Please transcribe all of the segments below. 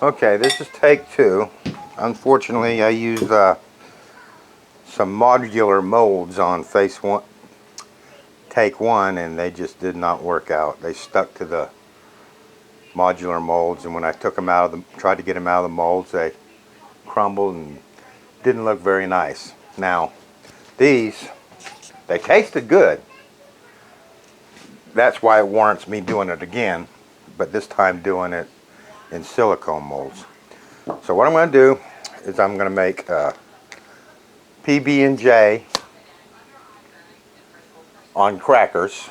Okay, this is take two. Unfortunately, I used some modular molds on take one, and they just did not work out. They stuck to the modular molds, and when I took them out of tried to get them out of the molds, they crumbled and didn't look very nice. Now, these, they tasted good. That's why it warrants me doing it again, but this time doing it in silicone molds. So what I'm going to do is I'm going to make PB&J on crackers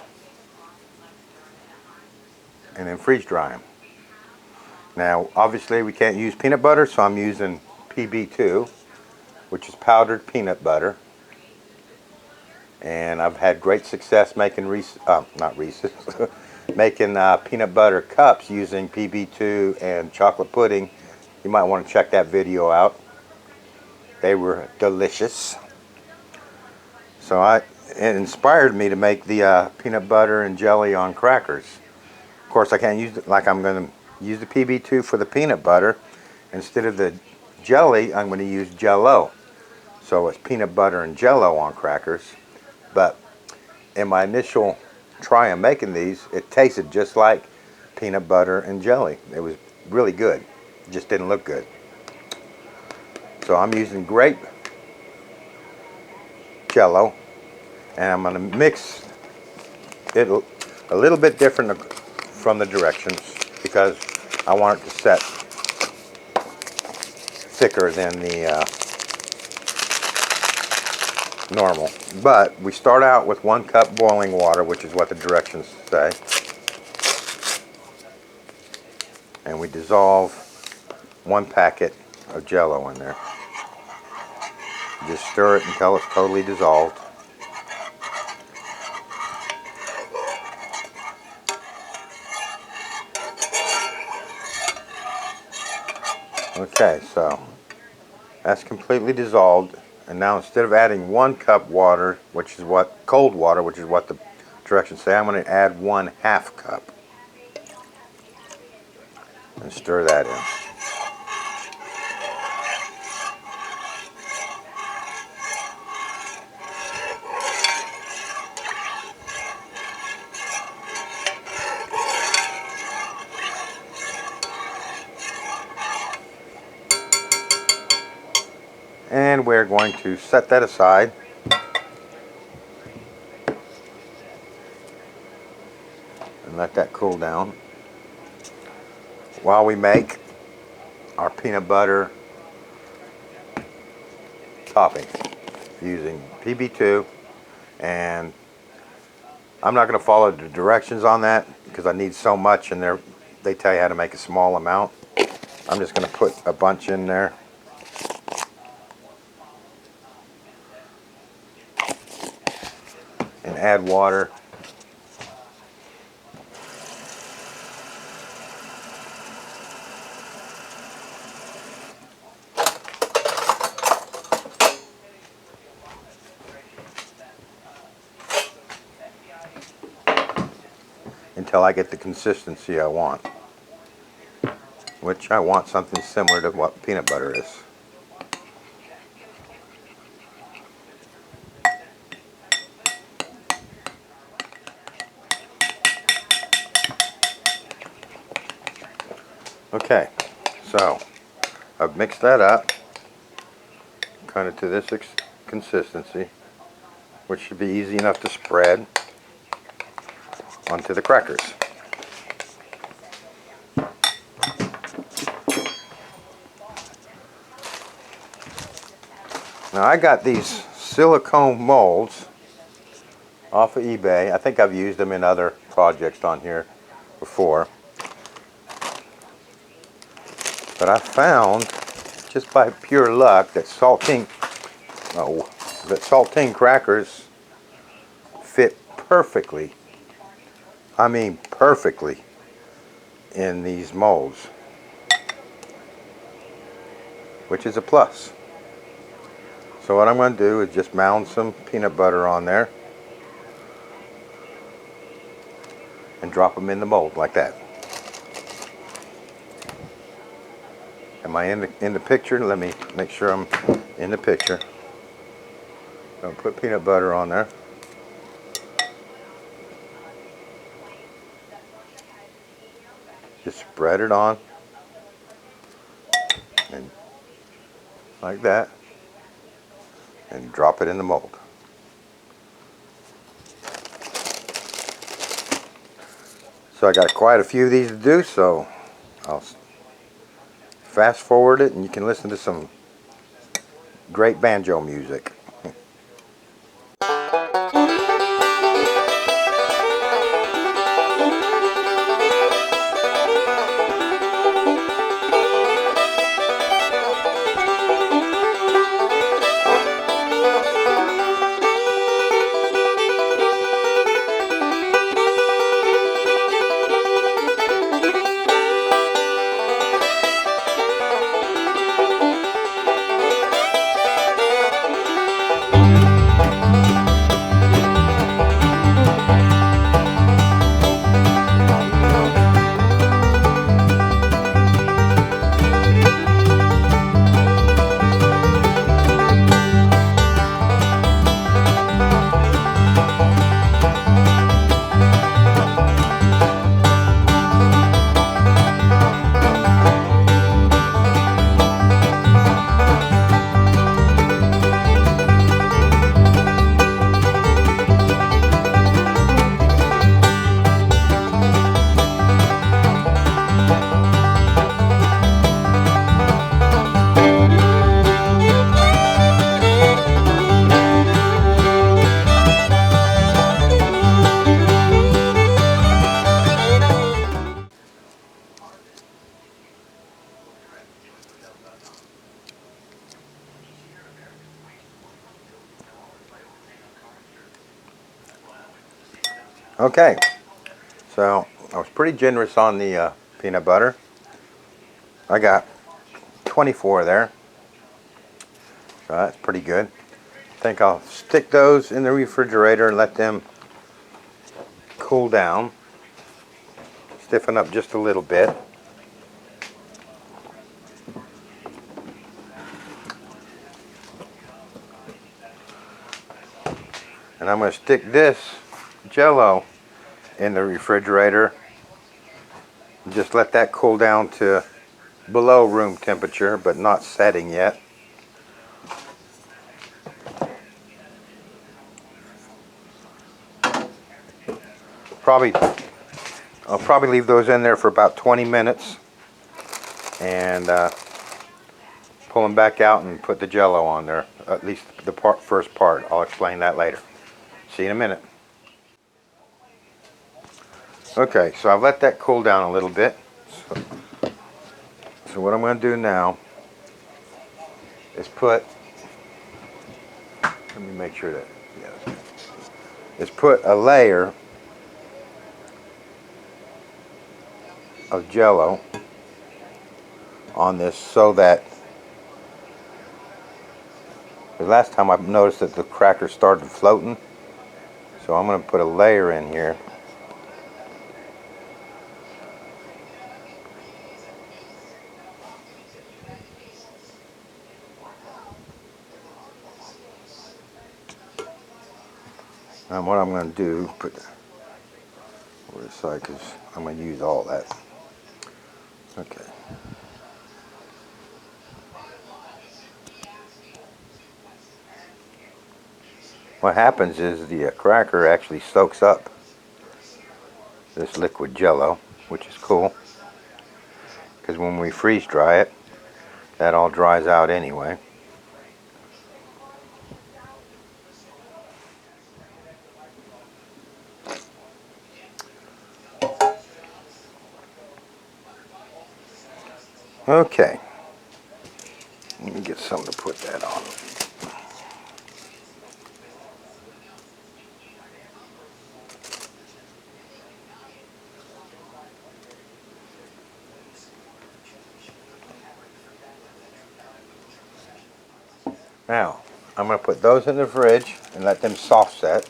and then freeze dry them. Now obviously we can't use peanut butter, so I'm using PB2, which is powdered peanut butter, and I've had great success making making peanut butter cups using PB2 and chocolate pudding. You might want to check that video out. They were delicious. So it inspired me to make the peanut butter and jelly on crackers. Of course, I can't use it like I'm going to use the PB2 for the peanut butter. Instead of the jelly, I'm going to use jello. So it's peanut butter and jello on crackers. But in my initial try of making these, it tasted just like peanut butter and jelly. It was really good. It just didn't look good. So I'm using grape jello, and I'm going to mix it a little bit different from the directions because I want it to set thicker than the normal. But we start out with 1 cup boiling water, which is what the directions say, and we dissolve 1 packet of jello in there. Just stir it until it's totally dissolved. Okay, so that's completely dissolved, and now instead of adding 1 cup water, cold water, which is what the directions say, I'm going to add 1/2 cup and stir that in. And we're going to set that aside. And let that cool down while we make our peanut butter topping using PB2. And I'm not going to follow the directions on that because I need so much, and they tell you how to make a small amount. I'm just going to put a bunch in there. And add water. Until I get the consistency I want, which I want something similar to what peanut butter is. Okay, so I've mixed that up kind of to this consistency, which should be easy enough to spread onto the crackers. Now I got these silicone molds off of eBay. I think I've used them in other projects on here before. But I found, just by pure luck, that saltine crackers fit perfectly. I mean perfectly in these molds, which is a plus. So what I'm going to do is just mound some peanut butter on there and drop them in the mold like that. Am I in the picture? Let me make sure I'm in the picture. I'll put peanut butter on there. Just spread it on, and like that, and drop it in the mold. So I got quite a few of these to do, so I'll fast forward it and you can listen to some great banjo music. Okay, so I was pretty generous on the peanut butter. I got 24 there, so that's pretty good. I think I'll stick those in the refrigerator and let them cool down, stiffen up just a little bit. And I'm going to stick this jello in the refrigerator and just let that cool down to below room temperature, but not setting yet. I'll probably leave those in there for about 20 minutes and pull them back out and put the jello on there, at least the first part. I'll explain that later. See you in a minute. Okay, so I've let that cool down a little bit. So what I'm going to do now is let me make sure that, yeah, is put a layer of jello on this so that the last time I've noticed that the cracker started floating. So I'm going to put a layer in here. And what I'm going to do, put over the side because I'm going to use all that. Okay. What happens is the cracker actually soaks up this liquid jello, which is cool, because when we freeze dry it, that all dries out anyway. Okay, let me get something to put that on. Now, I'm going to put those in the fridge and let them soft set.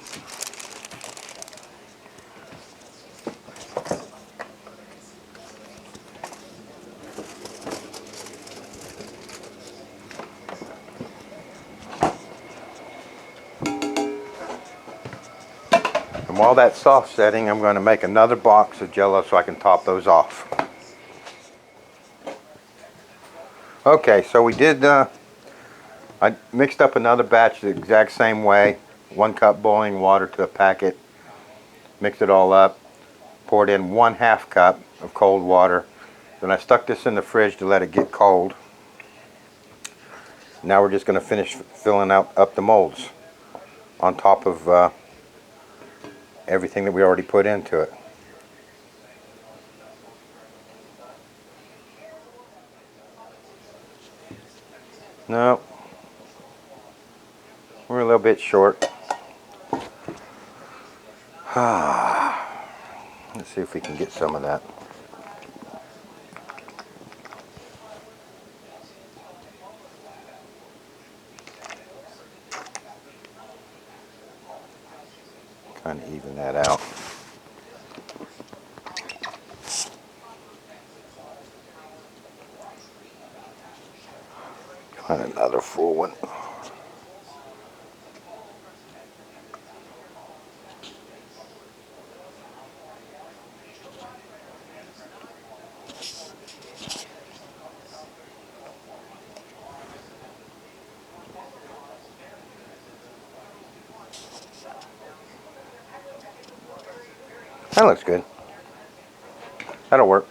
while that's soft setting, I'm going to make another box of Jello so I can top those off. Okay, so we did, I mixed up another batch the exact same way. 1 cup boiling water to a packet. Mixed it all up. Poured in 1/2 cup of cold water. Then I stuck this in the fridge to let it get cold. Now we're just going to finish filling up the molds on top of everything that we already put into it. No, we're a little bit short. Let's see if we can get some of that. Kind of even that out. Find another full one. That looks good. That'll work.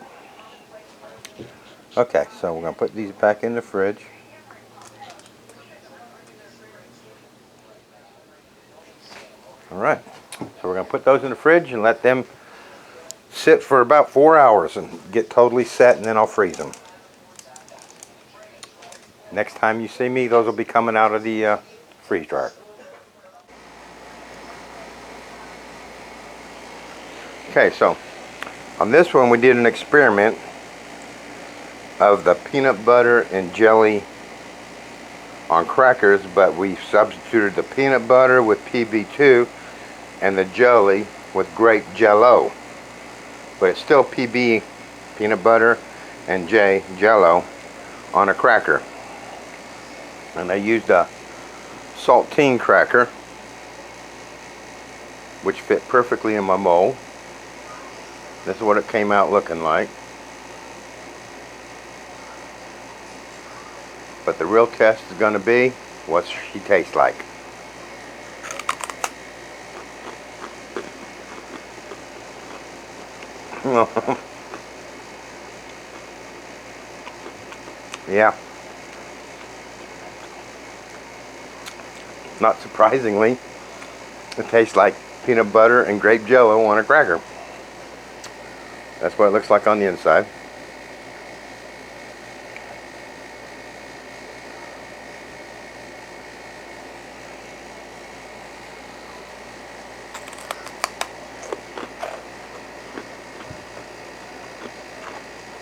Okay, so we're going to put these back in the fridge. Alright, so we're going to put those in the fridge and let them sit for about 4 hours and get totally set, and then I'll freeze them. Next time you see me, those will be coming out of the freeze dryer. Okay, so on this one we did an experiment of the peanut butter and jelly on crackers, but we substituted the peanut butter with PB2 and the jelly with grape jello. But it's still PB, peanut butter, and J, jello, on a cracker. And I used a saltine cracker, which fit perfectly in my mold. This is what it came out looking like. But the real test is going to be what she tastes like. Yeah. Not surprisingly, it tastes like peanut butter and grape jello on a cracker. That's what it looks like on the inside.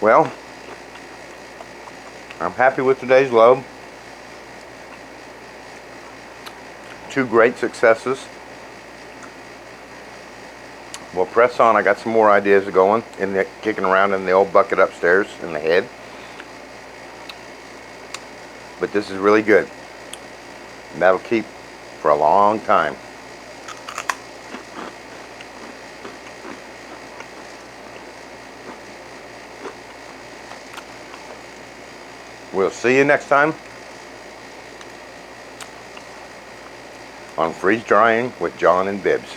Well, I'm happy with today's load. 2 great successes. We'll press on. I got some more ideas going kicking around in the old bucket upstairs in the head. But this is really good. And that'll keep for a long time. We'll see you next time on Freeze Drying with John and Bibbs.